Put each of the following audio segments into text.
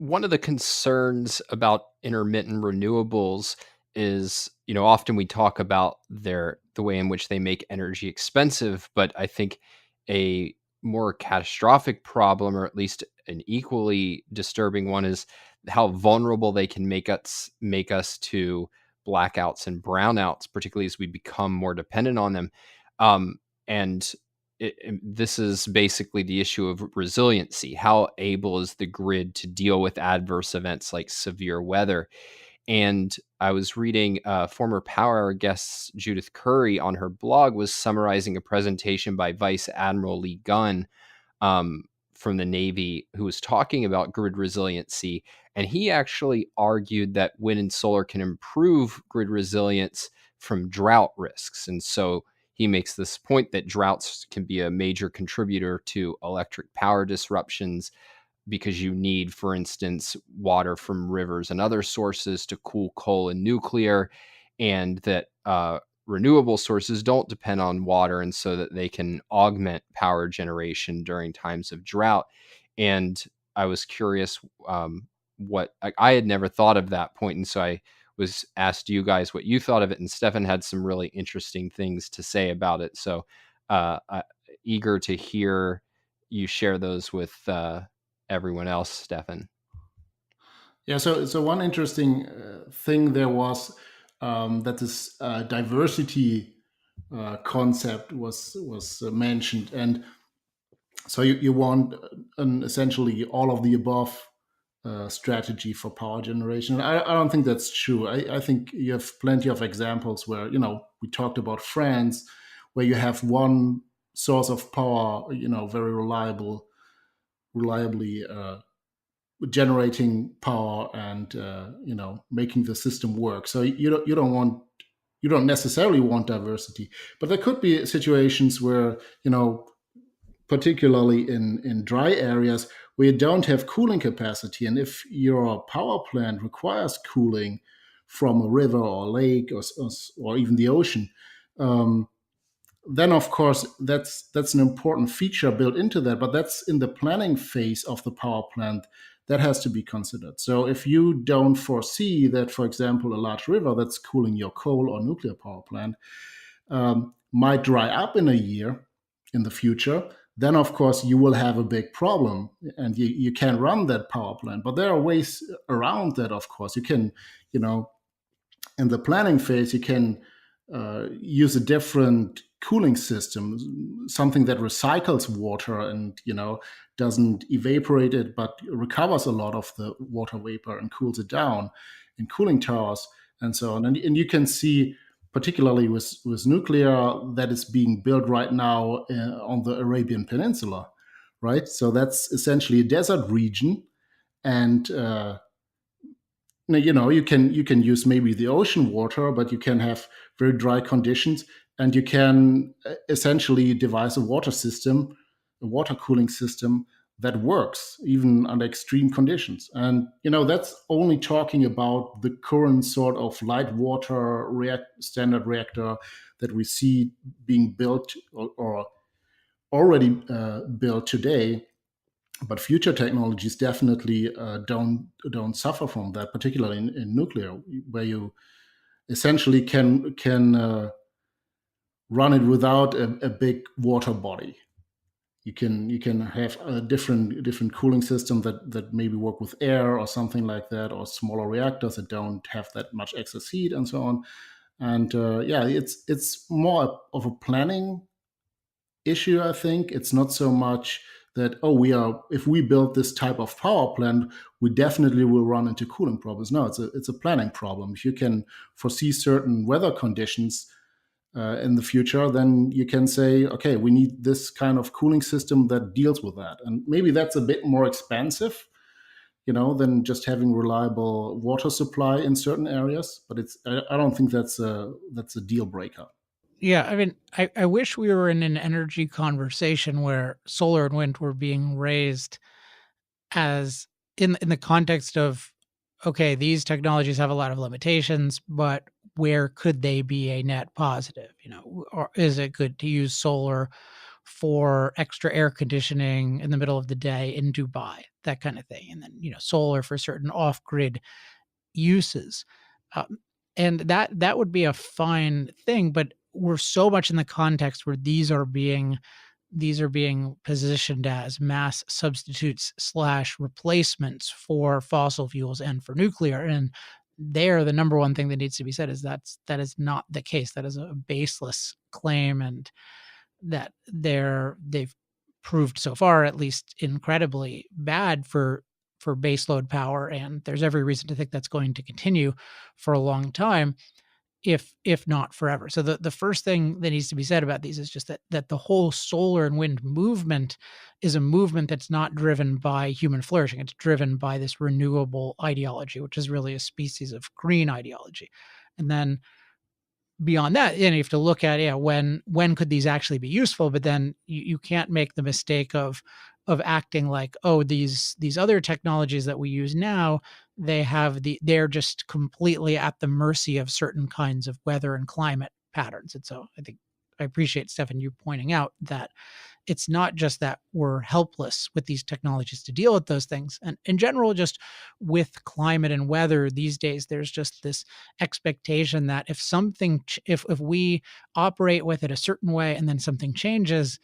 one of the concerns about intermittent renewables is, often we talk about the way in which they make energy expensive, but I think a more catastrophic problem, or at least an equally disturbing one, is how vulnerable they can make us to blackouts and brownouts, particularly as we become more dependent on them. And this is basically the issue of resiliency. How able is the grid to deal with adverse events like severe weather? And I was reading former Power Hour guest Judith Curry on her blog was summarizing a presentation by Vice Admiral Lee Gunn, um, from the Navy, who was talking about grid resiliency. And he actually argued that wind and solar can improve grid resilience from drought risks. And so he makes this point that droughts can be a major contributor to electric power disruptions because you need, for instance, water from rivers and other sources to cool coal and nuclear, and that renewable sources don't depend on water, and so that they can augment power generation during times of drought. And I was curious, what I had never thought of that point, and so I was asked you guys what you thought of it, and Stefan had some really interesting things to say about it. So, eager to hear you share those with everyone else, Stefan. Yeah, so one interesting thing there was that this diversity concept was mentioned, and so you want an essentially all of the above strategy for power generation. I don't think that's true. I think you have plenty of examples where we talked about France, where you have one source of power, very reliably generating power and making the system work. So you don't necessarily want diversity, but there could be situations where particularly in dry areas where you don't have cooling capacity, and if your power plant requires cooling from a river or a lake or even the ocean, um, then of course that's an important feature built into that, but that's in the planning phase of the power plant that has to be considered. So if you don't foresee that, for example, a large river that's cooling your coal or nuclear power plant might dry up in a year in the future, then of course you will have a big problem and you can run that power plant. But there are ways around that. Of course, you can, you know in the planning phase, you can use a different cooling system, something that recycles water and doesn't evaporate it, but recovers a lot of the water vapor and cools it down in cooling towers and so on. And you can see, particularly with nuclear, that is being built right now on the Arabian Peninsula, right? So that's essentially a desert region, and you can use maybe the ocean water, but you can have very dry conditions, and you can essentially devise a water cooling system that works even under extreme conditions. And that's only talking about the current sort of light water standard reactor that we see being built or already built today. But future technologies definitely don't suffer from that, particularly in nuclear, where you essentially can run it without a big water body. You can have a different cooling system that maybe work with air or something like that, or smaller reactors that don't have that much excess heat and so on. And yeah, it's more of a planning issue. I think it's not so much that, oh, if we build this type of power plant, we definitely will run into cooling problems. No, it's a planning problem. If you can foresee certain weather conditions in the future, then you can say, okay, we need this kind of cooling system that deals with that. And maybe that's a bit more expensive, than just having reliable water supply in certain areas. But I don't think that's a deal breaker. Yeah, I mean, I wish we were in an energy conversation where solar and wind were being raised as in the context of, okay, these technologies have a lot of limitations, but where could they be a net positive? Or is it good to use solar for extra air conditioning in the middle of the day in Dubai, that kind of thing. And then, solar for certain off-grid uses. Um, and that would be a fine thing, but we're so much in the context where these are being positioned as mass substitutes slash replacements for fossil fuels and for nuclear. And there, the number one thing that needs to be said is that is not the case. That is a baseless claim, and that they've proved so far, at least, incredibly bad for baseload power, and there's every reason to think that's going to continue for a long time, if not forever. So the first thing that needs to be said about these is just that the whole solar and wind movement is a movement that's not driven by human flourishing. It's driven by this renewable ideology, which is really a species of green ideology. And then beyond that, you have to look at, yeah, when could these actually be useful? But then you can't make the mistake of acting like, oh, these other technologies that we use now, they're just completely at the mercy of certain kinds of weather and climate patterns. And so I think I appreciate, Stefan, you pointing out that it's not just that we're helpless with these technologies to deal with those things. And in general, just with climate and weather these days, there's just this expectation that if we operate with it a certain way and then something changes,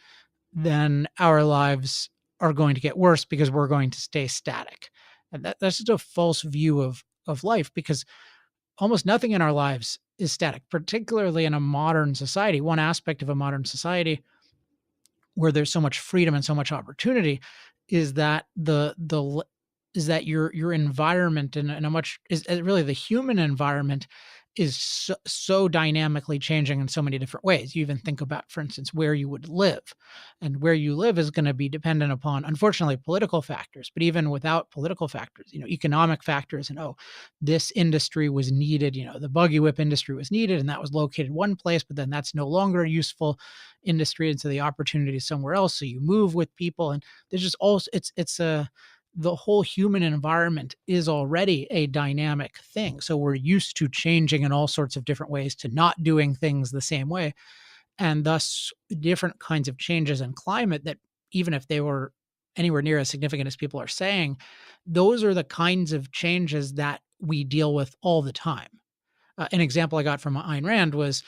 then our lives are going to get worse because we're going to stay static. And that's just a false view of life, because almost nothing in our lives is static, particularly in a modern society. One aspect of a modern society where there's so much freedom and so much opportunity is that your environment in a much is really the human environment is so dynamically changing in so many different ways. You even think about, for instance, where you would live, and where you live is going to be dependent upon, unfortunately, political factors. But even without political factors, economic factors, and, oh, this industry was needed. The buggy whip industry was needed, and that was located one place, but then that's no longer a useful industry, and so the opportunity is somewhere else. So you move with people, and there's just also it's a the whole human environment is already a dynamic thing. So we're used to changing in all sorts of different ways, to not doing things the same way. And thus, different kinds of changes in climate that, even if they were anywhere near as significant as people are saying, those are the kinds of changes that we deal with all the time. An example I got from Ayn Rand was,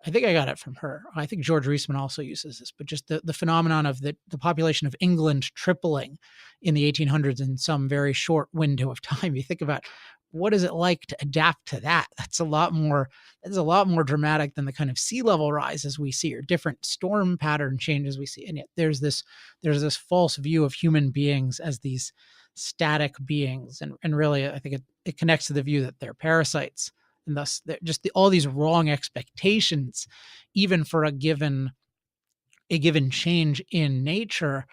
I think I got it from her. I think George Reisman also uses this, but just the phenomenon of the population of England tripling in the 1800s in some very short window of time. You think about, what is it like to adapt to that? That's a lot more dramatic than the kind of sea level rises we see, or different storm pattern changes we see. And yet there's this false view of human beings as these static beings. And really, I think it connects to the view that they're parasites. And thus, all these wrong expectations, even for a given change in nature,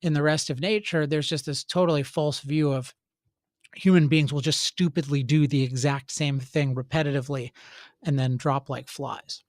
in the rest of nature, there's just this totally false view of human beings will just stupidly do the exact same thing repetitively and then drop like flies.